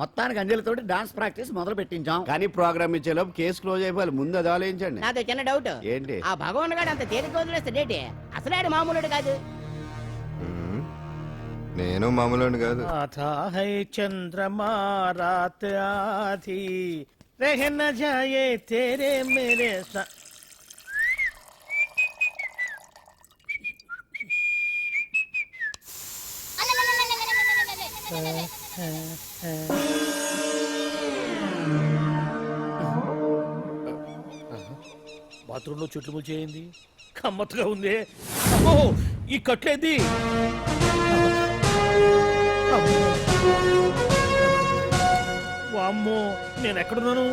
మొత్తానికి అంజలితోటి dance practice మొదలు పెట్టించాం. కానీ ప్రోగ్రామ్ ఇచ్చేలోపు కేసు క్లోజ్ అయిపోవాలి. ముందు అది ఆలోచించండి. నాదో చిన్న డౌట్. ఏంటి? ఆ భగవాన్ గారు అంత తేలిక వదిలేస్తాడేంటి? అసలు ఆడు మామూలుడు కాదు. నేను మామూలు కాదు. आता है चंद्रमा रात आधी रह न जाए तेरे मेरे साथ. బాత్రూంలో చెట్లు ముచ్చేయింది, కమ్మత్తుగా ఉంది. అమ్మో, ఈ కట్లేది. వామ్మో, నేను ఎక్కడున్నాను?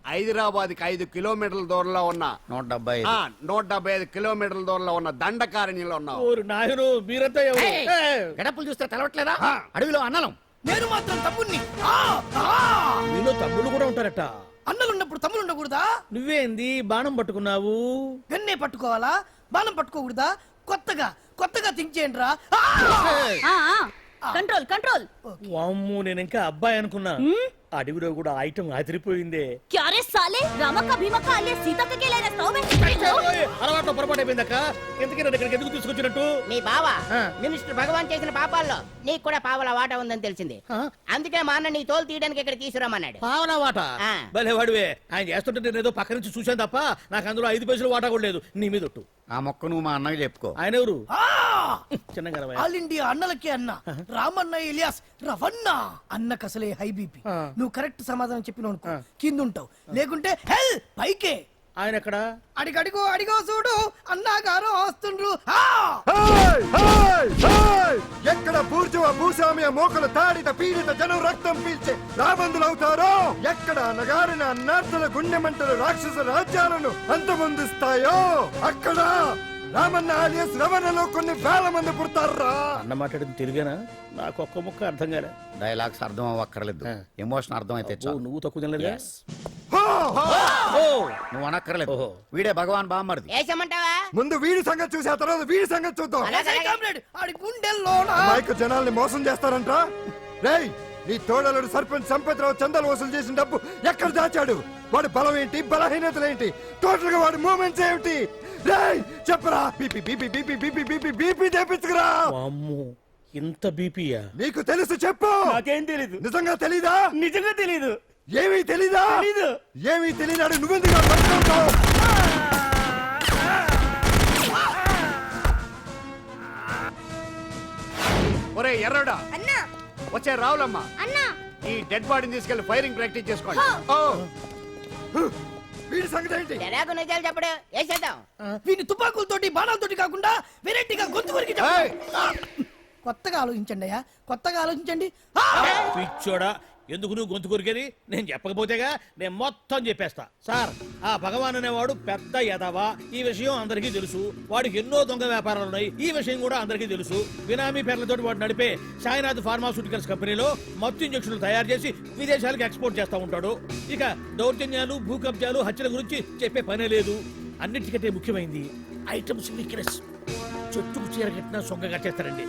హైదరాబాద్ కి 5 కిలోమీటర్ల దూరంలో ఉన్న 175. 175 కిలోమీటర్ల దూరంలో ఉన్న దండకారణ్యంలో ఉన్నావు. ఓరు నాయను, మీరంతా ఎవరు? గడపలు చూస్తే తెలవట్లేదా? అడవిలో అన్నలం. నేను మాత్రం తమ్ముణ్ణి. మీలో తమ్ముళ్ళు కూడా ఉంటారట. అన్నలున్నప్పుడు తమ్ముడు ఉండకూడదా? నువ్వేంది బాణం పట్టుకున్నావు? గన్నే పట్టుకోవాలా, బాణం పట్టుకోకూడదా? కొత్తగా కొత్తగా థింక్ చేయండి రా. Control control. వామ్మో, నేను ఇంకా అబ్బాయి అనుకున్నా. అడవిలో కూడా ఐటమ్ అదిరిపోయిందే. क्या रे साले रामक्का भीमक्का alias सीतक्का के लेने स्टोव में అలవాటు పొరపాటు అయిపోయిందక్క. ఎందుకు నన్ను ఇక్కడికి ఎందుకు తీసుకొచ్చినట్టు? మీ బావ ఆ. మినిస్టర్ భగవాన్ చేసిన పాపాల్లో నీకు కూడా పావల వాటా ఉందని తెలిసింది. అందుకే మా అన్న నీ తోలు తీయడానికి ఇక్కడ తీసుకురామన్నాడు. పావలా వాట? ఆ. భలే వాడివే. ఆయన చేస్తుంటే నేను ఏదో పక్క నుంచి చూశాను తప్ప నాకు అందులో 5 పైసలు వాటా కూడా లేదు. నీ మీద ఒట్టు. ఆ మొక్క నువ్వు మా అన్నకి చెప్పుకో. ఆయన ఎవరు? చిన్నగా ఆల్ ఇండియా అన్నలకే అన్న రామన్న ఇలియాస్ రవన్న. అన్నకు అసలే హై బీపీ. ఆ. నువ్వు కరెక్ట్ సమాధానం చెప్పిన కింద ఉంటావు, లేకుంటే హెల్ పైకే. ఆయన ఎక్కడ? అడిగడిగో అడిగో చూడు, అన్నగారు వస్తుండ్రు. ఎక్కడ బూర్జువ భూస్వామ్య మోకలు తాడిత పీడిత జనం రక్తం పీల్చే రాబందులవుతారో, ఎక్కడ నగారిన అన్నార్థుల గుండె మంటలు రాక్షస రాజ్యాలను అంతమొందిస్తాయో, అక్కడ రామన్న ఆలియస్ రవణలో కొన్ని వేల మంది పుడతారా. అన్న మాట్లాడింది తెలుగేనా? నాకు ఒక్క ముక్క అర్థం కాలే. డైలాగ్స్ అర్థం అవ్వక్కర్లేదు, ఎమోషన్ అర్థం అయితే చాలు. నువ్వు తక్కువ తినలేదా? నువ్వు అనక్కర్లేదు. వీడే భగవాన్ బామ్మర్ది. వేసమంటావా? ముందు వీడి సంగతి చూసి ఆ తర్వాత వీడి సంగతి చూద్దాం. ఆడి గుండెల్లోన అమాయక జనాల్ని మోసం చేస్తారంట. రేయ్, నీ తోడలుడు సర్పంచ్ సంపత్రావు చందాలు వసూలు చేసిన డబ్బు ఎక్కడ దాచాడు? వాడి బలం ఏంటి, బలహీనతలేంటి, టోటల్ గా వాడి మూమెంట్స్ ఏమిటి? రేయ్ చెప్పరా. BP BP BP BP BP BP తెప్పించుకురా. వామ్మో, ఇంత బీపీయా? నీకు తెలుసు చెప్పు. నాకేం తెలీదు. నిజంగా తెలీదా? నిజంగా తెలీదు. ఏమీ తెలీదా? తెలీదు. ఏమీ తెలీదాడు నువ్వెందుకు పట్టుకుంటావు? ఒరే ఎర్రడా, అన్నా వచ్చే రావులమ్మ, అన్నా ఈ డెడ్ బాడీని తీసుకెళ్లి ఫైరింగ్ ప్రాక్టీస్ చేసుకోండి. వీడి సంగతి ఏంటి? తెరాకు నిజాలు చెప్పడు. వేసేద్దాం. వీని తుపాకులతోటి బాణాలతోటి కాకుండా వెరైటీగా గొంతు వరకు కొత్తగా ఆలోచించండి అయ్యా, కొత్తగా ఆలోచించండి. పిచ్చోడా, ఎందుకు నువ్వు గొంతు కొరికేది? నేను చెప్పకపోతేగా నేను మొత్తం చెప్పేస్తా. సార్, ఆ భగవాన్ అనేవాడు పెద్ద యదవా. ఈ విషయం అందరికీ తెలుసు. వాడికి ఎన్నో దొంగ వ్యాపారాలు ఉన్నాయి. ఈ విషయం కూడా అందరికీ తెలుసు. బినామీ పేర్లతోటి వాడు నడిపే సాయినాథ్ ఫార్మాస్యూటికల్స్ కంపెనీలో మత్తు ఇంజక్షన్లు తయారు చేసి విదేశాలకు ఎక్స్పోర్ట్ చేస్తా ఉంటాడు. ఇక దౌర్జన్యాలు, భూ కబ్జాలు, హత్యల గురించి చెప్పే పనే లేదు. అన్నిటికంటే ముఖ్యమైనది ఐటమ్స్ వీక్నెస్. చెట్టుకు చీర కట్టినా సొంగ కట్టేస్తారండి.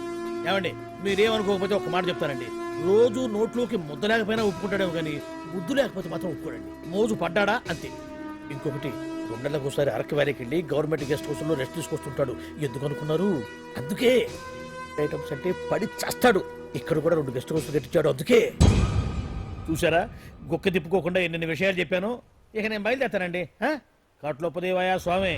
ఏమండి, మీరేమనుకోకపోతే ఒక మాట చెప్తారండి. రోజు నోట్లోకి ముద్ద లేకపోయినా ఒప్పుకుంటాడేమో కానీ ముద్దు లేకపోతే మాత్రం ఒప్పుకోడండి. మోజు పడ్డాడా అంతే. ఇంకొకటి, 2 నెలలకు ఒకసారి అరకు వ్యాలీకి వెళ్ళి గవర్నమెంట్ గెస్ట్ హౌస్ లో రెస్ట్ తీసుకొస్తుంటాడు. ఎందుకు అనుకున్నారు? అందుకే. ఐటమ్స్ అంటే పడి చేస్తాడు. ఇక్కడ కూడా 2 గెస్ట్ హౌస్ కట్టించాడు. అందుకే. చూసారా, గుక్క తిప్పుకోకుండా ఎన్ని విషయాలు చెప్పాను. ఇక నేను బయలుదేరుతానండి. కాట్లోపదేవాయ స్వామి.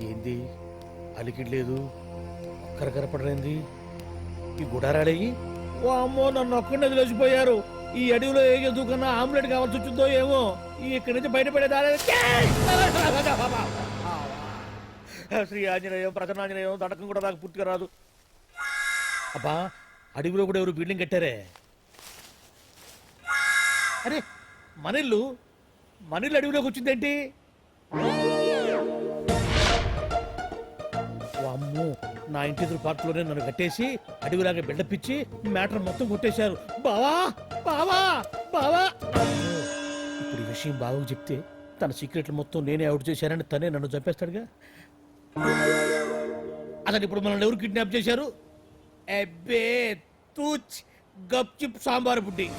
ఏంది అలికిడ్లేదు, ఒక్కరు కనపడలేంది? ఈ గుడారాడయ్యి ఓ అమ్మో, నన్ను ఒక్కడిని వదిలేసిపోయారు. ఈ అడవిలో ఏ జంతువుకన్నా ఆమ్లెట్ కావాల్సి వచ్చిందో ఏమో. ఇక్కడి నుంచి బయటపడేదారే. శ్రీ ఆంజనేయం, ప్రసన్నాంజనేయం, దడకం కూడా నాకు పూర్తిగా రాదు. అబ్బా, అడవిలో కూడా ఎవరు బిల్డింగ్ కట్టారే? అరే, మనిల్లు అడవిలోకి వచ్చిందేంటి? వామ్మో, నా ఇంటి ఎదురు పార్కులోనే నన్ను కట్టేసి అడవిలాగా బిల్డప్ ఇచ్చి మ్యాటర్ మొత్తం కొట్టేశారు. బావా బావా బావా. ఇప్పుడు ఈ విషయం బావకు చెప్తే తన సీక్రెట్లు మొత్తం నేనే అవుట్ చేశానని తనే నన్ను చంపేస్తాడుగా. అతను ఇప్పుడు మనల్ని ఎవరు కిడ్నాప్ చేశారు? అబ్బే తూచ్ గప్ చిప్ సాంబార్ బుడ్డి.